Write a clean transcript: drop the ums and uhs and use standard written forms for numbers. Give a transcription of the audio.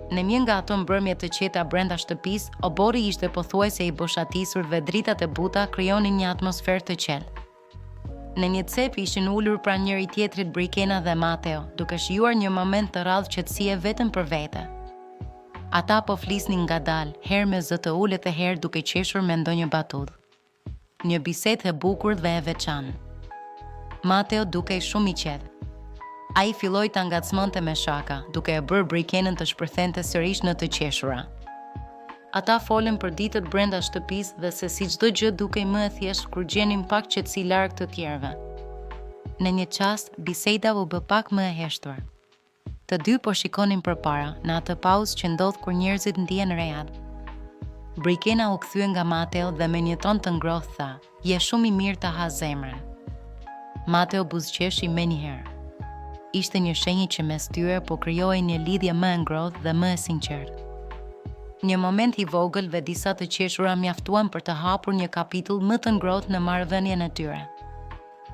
Në një nga ato mbrëmje të qeta brenda shtëpisë, obori ishte pothuajse i boshatisur dhe dritat e buta krijonin një atmosferë të qetë. Në një cep ishin ulur pranë njëri tjetrit Brikena dhe Mateo, duke shijuar një moment të rrallë qetësie vetëm për vete. Ata po flisnin ngadalë, herë me zë të ulët e herë duke qeshur me ndonjë batudh. Një bisedë e bukur dhe e veçantë. Mateo dukej shumë i qetë. Ai filloi ta ngacmonte me shaka, duke e bërë Brikenën të shpërthente sërish në të qeshura. Ata folën për ditët brenda shtëpisë dhe se si çdo gjë dukej më e thjeshtë kur gjenin pak qetësi larg të tjerëve. Në një çast, biseda u bë pak më e heshtur. Të dy po shikonin përpara, në atë pauzë që ndodh kur njerëzit ndihen rehat. Brikena u kthye nga Mateo dhe me një ton të ngrohtë tha: "Je shumë i mirë ta ha zemrën." Mateo buzëqeshi menjëherë. Ishte një shenjë që mes tyre po krijohej një lidhje më e ngrohtë dhe më e sinqertë. Një moment i vogël dhe disa të qeshura mjaftuan për të hapur një kapitull më të ngrohtë në marrëvënien e tyre.